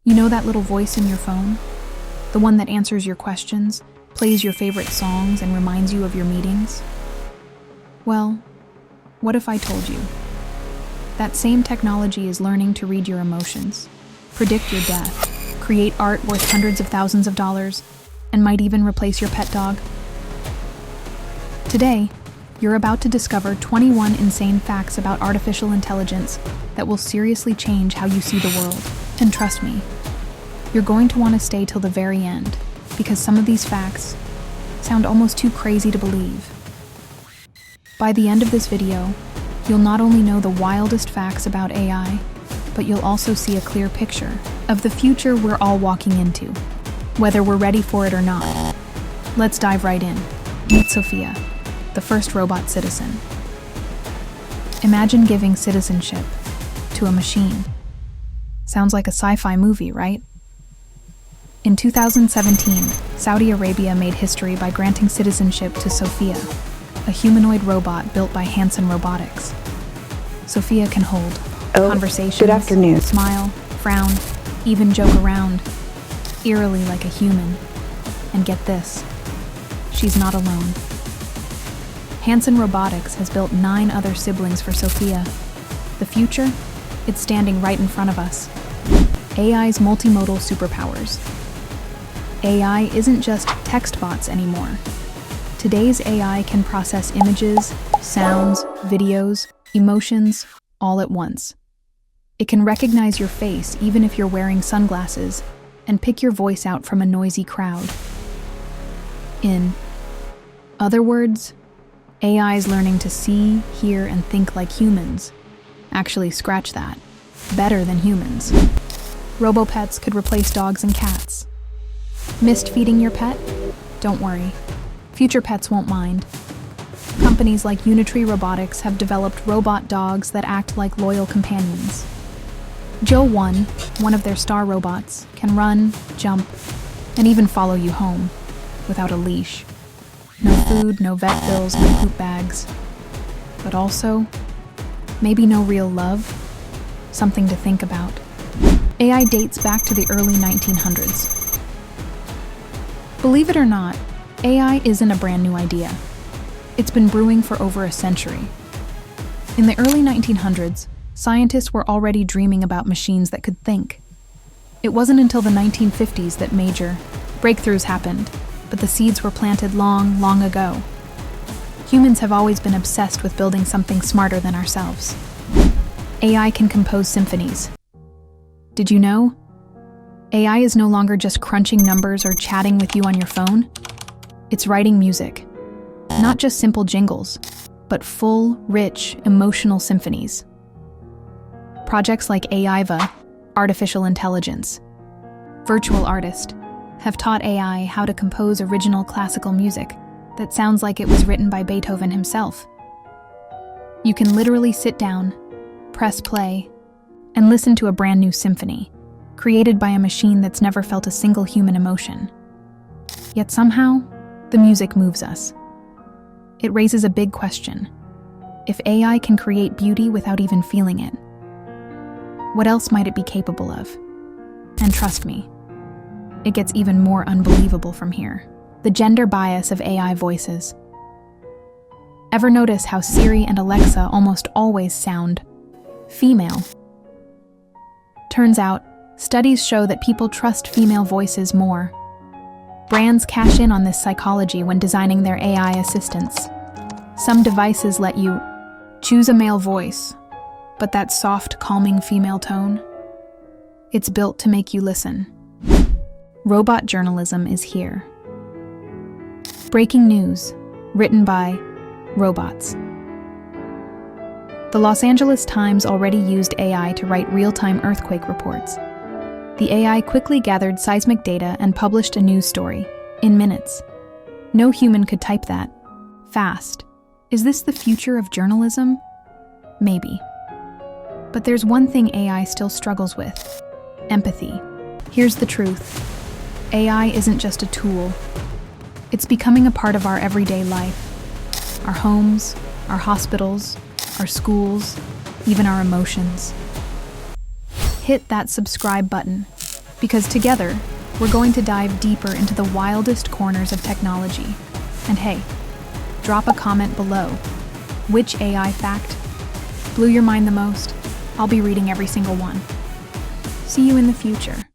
You know that little voice in your phone? The one that answers your questions, plays your favorite songs, and reminds you of your meetings? Well, what if I told you? That same technology is learning to read your emotions, predict your death, create art worth hundreds of thousands of dollars, and might even replace your pet dog. Today, you're about to discover 21 insane facts about artificial intelligence that will seriously change how you see the world. And trust me, you're going to want to stay till the very end, because some of these facts sound almost too crazy to believe. By the end of this video, you'll not only know the wildest facts about AI, but you'll also see a clear picture of the future we're all walking into, whether we're ready for it or not. Let's dive right in. Meet Sophia, the first robot citizen. Imagine giving citizenship to a machine. Sounds like a sci-fi movie, right? In 2017, Saudi Arabia made history by granting citizenship to Sophia, a humanoid robot built by Hanson Robotics. Sophia can hold conversations, good afternoon. Smile, frown, even joke around, eerily like a human. And get this, she's not alone. Hanson Robotics has built 9 other siblings for Sophia. The future? It's standing right in front of us. AI's multimodal superpowers. AI isn't just text bots anymore. Today's AI can process images, sounds, videos, emotions, all at once. It can recognize your face even if you're wearing sunglasses and pick your voice out from a noisy crowd. In other words, AI is learning to see, hear, and think like humans. Actually, scratch that. Better than humans. Robo-pets could replace dogs and cats. Missed feeding your pet? Don't worry. Future pets won't mind. Companies like Unitree Robotics have developed robot dogs that act like loyal companions. Joe 1, one of their star robots, can run, jump, and even follow you home without a leash. No food, no vet bills, no poop bags. But also, maybe no real love? Something to think about. AI dates back to the early 1900s. Believe it or not, AI isn't a brand new idea. It's been brewing for over a century. In the early 1900s, scientists were already dreaming about machines that could think. It wasn't until the 1950s that major breakthroughs happened, but the seeds were planted long, long ago. Humans have always been obsessed with building something smarter than ourselves. AI can compose symphonies. Did you know? AI is no longer just crunching numbers or chatting with you on your phone. It's writing music. Not just simple jingles, but full, rich, emotional symphonies. Projects like AIVA, Artificial Intelligence, Virtual Artist, have taught AI how to compose original classical music that sounds like it was written by Beethoven himself. You can literally sit down, press play, and listen to a brand new symphony, created by a machine that's never felt a single human emotion. Yet somehow, the music moves us. It raises a big question. If AI can create beauty without even feeling it, what else might it be capable of? And trust me, it gets even more unbelievable from here. The gender bias of AI voices. Ever notice how Siri and Alexa almost always sound female? Turns out, studies show that people trust female voices more. Brands cash in on this psychology when designing their AI assistants. Some devices let you choose a male voice, but that soft, calming female tone, it's built to make you listen. Robot journalism is here. Breaking news, written by robots. The Los Angeles Times already used AI to write real-time earthquake reports. The AI quickly gathered seismic data and published a news story, in minutes. No human could type that fast. Is this the future of journalism? Maybe. But there's one thing AI still struggles with: empathy. Here's the truth. AI isn't just a tool. It's becoming a part of our everyday life. Our homes, our hospitals, our schools, even our emotions. Hit that subscribe button because together, we're going to dive deeper into the wildest corners of technology. And hey, drop a comment below. Which AI fact blew your mind the most? I'll be reading every single one. See you in the future.